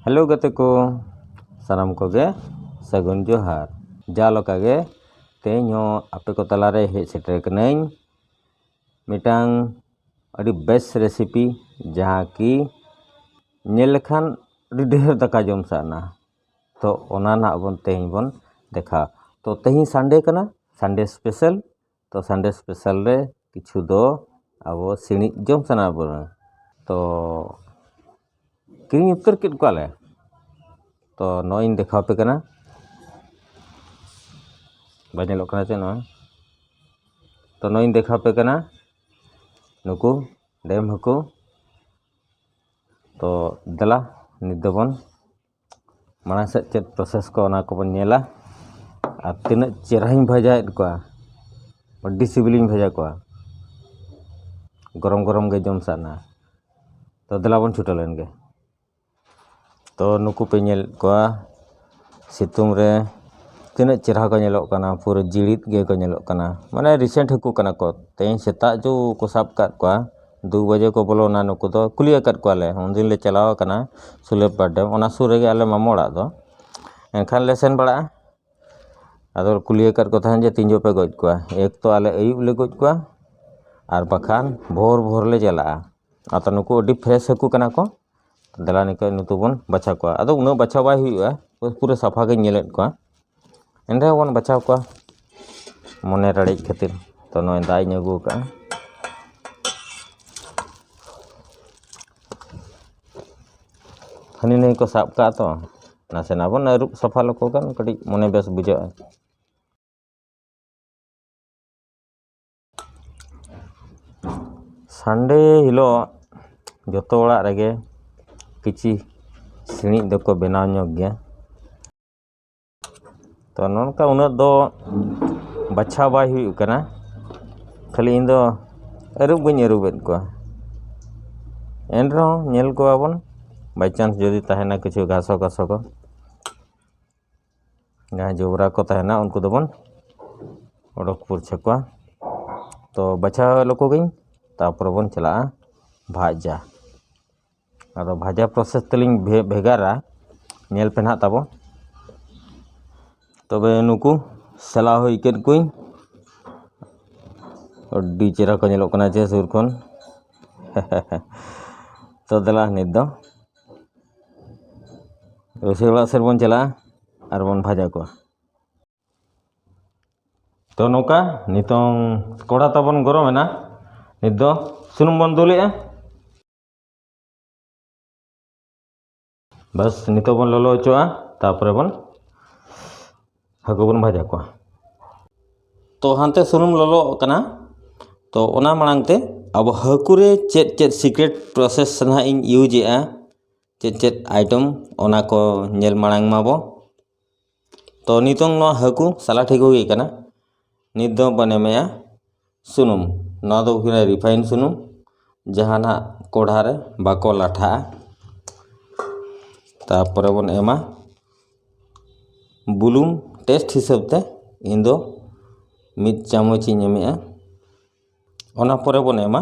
Hello गते को सानाम कोगे सगुन जोहार जालोकागे तेनो आपे को तलारे हे सेटर कनाइन मिटांग अड़ी बेस्ट रेसिपी जहाँ की नेल लेखान अड़ी ढेर दाका जम साना तो ओना ना बन तेही बन देखा तो तेही संडे कना संडे स्पेशल तो संडे स्पेशल रे किछु दो अब सिणी जम साना बन तो किरिंग उत्तर किट कोले तो नोइन देखा पे कना बाजे लोग कना चे नो तो नोइन देखा पे कना नुकु डेम हकु तो दला निदबन माना से चेत प्रोसेस को ना को बन नेला आ तिना चेहराइन भजाएत को बड्डी सिबिलिंग भजा को गरम गरम गे जम साना तो दला बन छुटलेन गे तो नुकु पे नेल को सितुंग रे तिना चेहरा को नेलोक कना पूरा जिड़ित गे को नेलोक कना माने रिसेंट हकु कना को तेई सेता जो को साब काट को 2 बजे को बोलो ना नुकु तो कुलिया काट को ले उन दिन ले चलाव कना सुलेप बाडम ओना सुर रे आले मामोड़ा दो एनखान ले सेन बड़ा आदो कुलिया काट को थान जे तिंजो पे गज को एक तो आले अयुब ले गज को आर बखान भोर भोर ले चला आतो नुकु अडी फ्रेश हकु कना को दला निका नुतु बन बचा को आदो उनो बचा बाय हुआ पूरा साफा गे नेलेत को एंडे बन बचाव को मने रड़े खातिर तो नय दाई नगु का हनी नहीं को साब का तो नासे ना बन रूप सफा लको कन कटी मने बेस बुझा संडे हिलो जतो ओड़ा रेगे किछि सिणी दको बनाव ᱧᱚᱜ गया तो नोनका उना दो बच्चा बाय हुई कना खाली इन दो अरुब गई अरुबेत को एनरो नेल को बन बाय चांस जदी तहना किछु घासो घासो को जहाँ जोबरा को तहना उनको दबन ओडक पुरछे को तो बच्चा लोको गई तापर बन चला भाजा और भाजा प्रोसेस तलिंग भेगारा नेल पे ना ताबो तबे नुकु सला हो इकेट कुई अड्डी चेहरा को नेलोक कना चे सुर खन तो दला नित दो रोसेला सेर बन चला आर बन भाजा को तो नोका नितों कोड़ा तबन गरम है ना नित दो सुनुम बन दुले बस नितो बन ललो चोआ तापरे बन हकु बन भाजा को तो हानते सुनुम ललो कना तो ओना मांगते अब हकुरे चेत चेत सीक्रेट प्रोसेस ना इन यूज ए चेत चेत आइटम ओना को नेल मांग माबो तो नितों नो हकु साला ठीक हो गई कना नित दो बने मेया सुनुम ना दो हुना रिफाइन सुनुम जहाना कोढ़ा रे बाको लाठा तापरे बन एमा बुलुम टेस्ट हिसाब ते इन दो मिद चामच इमेमेआ ओना परे बन एमा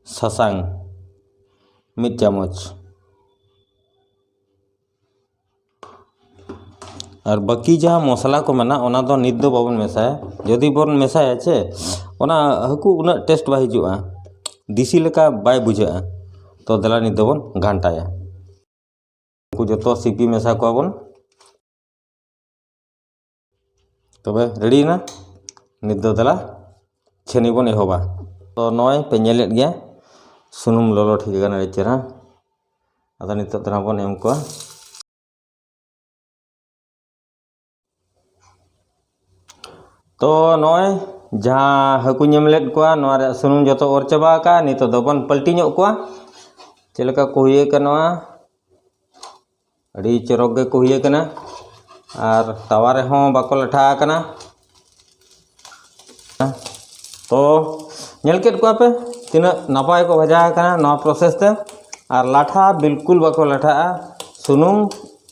सासांग मिद चामच और बाकी जहाँ मसला को मेना ओना दो नित दो बाबन मेसाया जदि बन मेसाया चे ओना हकु उना टेस्ट बा हिजुआ दिसी लेका बाय बुझा तो दला नित दो बन घंटाया को जतो सीपी मेसा को बन तबे रेडी ना नित दो दला छेनी बन एहोबा तो नय पे नेलेत गया सुनुम ललो ठीक गाना चेहरा आदा नित तरा बन एम को तो नय जहाँ हकु नेमलेत को नोआ रे सुनुम जतो और चबा का नित दो बन पलटी ᱧᱚᱜ को चेलका को हुए कना अड़ी चरक गे को हुए कना और तवा रे हों बाको लठा कना तो नेल केट को पे तिना नपाय को भजा कना नवा प्रोसेस ते और लाठा बिल्कुल बाको लाठा सुनुम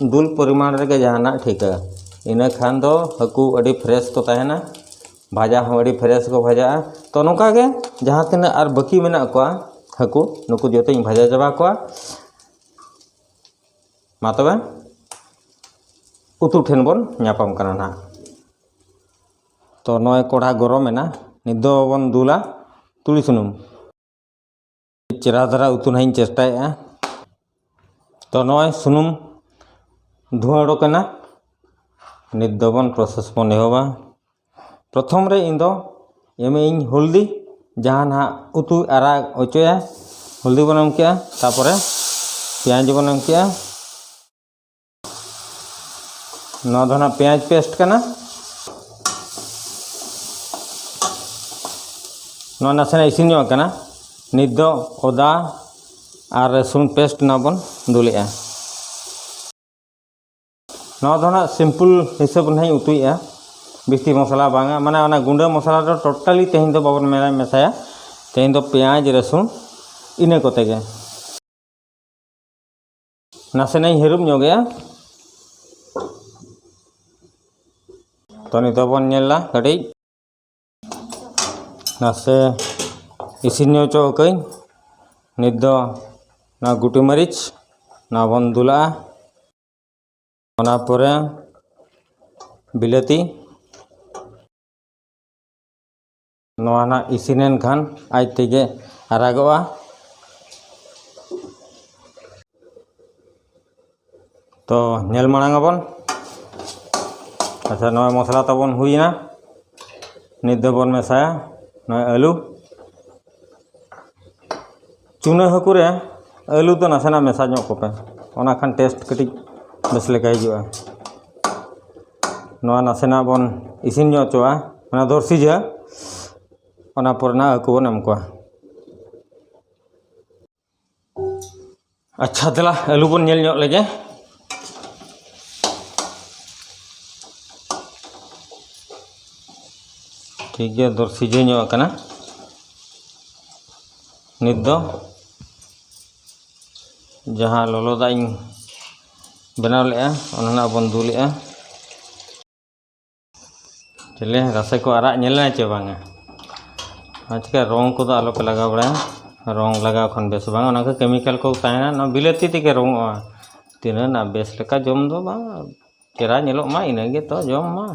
दुल परिमाण रे जहाना ठीक है इना खान दो हकु अड़ी फ्रेश को तहना भाजा हो अड़ी फ्रेश को भाजा तो नोका गे जहाँ तिना और बाकी मेना को हकु नुकु जोते भाजा चबा को मा तबे उतु ठेन बन ᱧᱟᱯᱟᱢ ᱠᱟᱱᱟ ना तो नॉय कोढ़ा गरम है ना नित दो बन दुला तुली सुनुम चेहरा धरा उतु नहीं चेष्टा तो नॉय सुनुम धुआं उडोकना नित दो बन प्रोसेस बन एहोबा प्रथम रे इन दो एमे इन हल्दी जहां ना उतु आरा ओचोया हल्दी बन एम किया तापरे पेंयाज बन एम किया नौ धना पेंयाज पेस्ट करना नौ नासेना इसिन करना नित दो अदा और रसुन पेस्ट ना बन दुलेआ नौ धना सिंपल हिसाब नहीं उतुया बिस्ती मसला बांगा माने गुंडा मसला तो टोटली तेहन दो बाबन मेरा मेसाया तेहन दो पेंयाज रसुन इने कोते गे नासे नहीं हिरुब ᱧᱚᱜ गया तो नित बन नेला कटी नासे इसिन ᱧᱚᱜ कई नित दो ना गुटी मरीच ना बन दुला ओना परे बिलाती नोआ ना इसिनेन खान आज तेगे आरागोआ तो नेल मांगाबन अच्छा नोए मसला तबन हुईना नित दो बन मेसाया नोए आलू चुना हकुरे आलू तो नासेना मेसा ᱧᱚᱜ कोपे ओना खान टेस्ट कटी बेस लेका हिजुआ नोआ नासेना बन इसिन ᱧᱚᱜ चोआ ओना दर सिजा ओना परना हाकु बन एम कोआ अच्छा देला आलू बन नेल ᱧᱚᱜ लेगे ठीक है दर सिजे ᱧᱚᱜ कना नित दो जहाँ लोलो दा इन बनाव लेआ ओना बन दुलेआ चले रसे को आरा नेलना चे बांगा आजका रंग को आलो पे लगा बड़ा रंग लगा खन बेस बांगा ओना के केमिकल को ताहेना न बिलाती तिके रंग तिना ना बेस लेका जम दो बा चेरा नेलो मा इनागे तो जम मा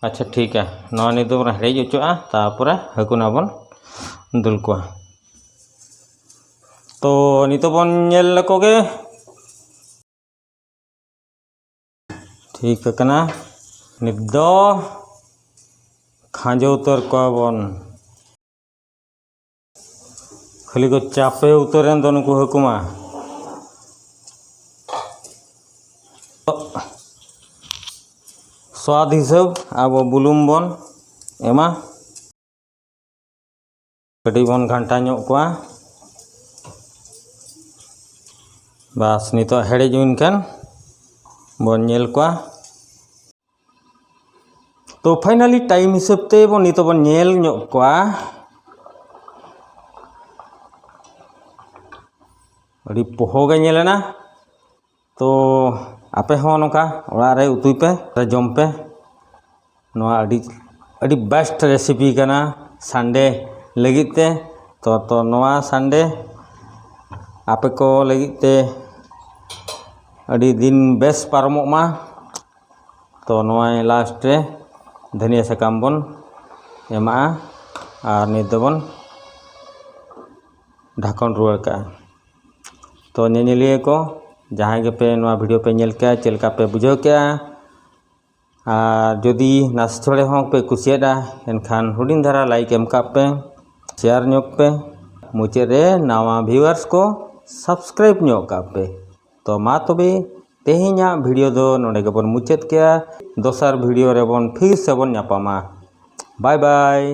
अच्छा ठीक है नवा नित दो हेड़े उचोआ तापरे हाकुना बन दुल को तो नित बन नेल लकोगे ठीक कना नित दो खांजो उतर को बन खाली को चापे उतरेन दो नुकु हकुमा स्वाद हिसाब अब बुलुम बन एमा कटी बन घंटा ᱧᱚᱜ कोआ बस नितो हेड़े जुन कान बन नेल कोआ तो फाइनली टाइम हिसाब ते बन नितो बन नेल ᱧᱚᱜ कोआ अड़ी पोहो गे नेलेना तो आपे हो नोका ओड़ा रे उतुई पे जम पे नोआ अड़ी बेस्ट रेसिपी कना संडे लगिते तो नोआ संडे आपे को लगिते अड़ी दिन बेस पारमोग मा तो नोआ लास्ट रे धनिया साकाम बन एमा और नित दो बन ढाकन रुआड़ का तो नेनेलिए को जहाँ के पे नोआ वीडियो पे नेल के चलका पे बुझाव के जदि नास थोड़े हों पे कुसियादा एनखान हुडिन धारा लाइक एम का पे शेयर ᱧᱚᱜ पे मुचे रे नवा व्यूअर्स को सब्सक्राइब ᱧᱚᱜ का पे तो मा तबे तेहेñा वीडियो दो नोडे गेबन मुचेत के दोसर वीडियो रे बन फिर से बन ᱧᱟᱯᱟᱢᱟ बाय बाय।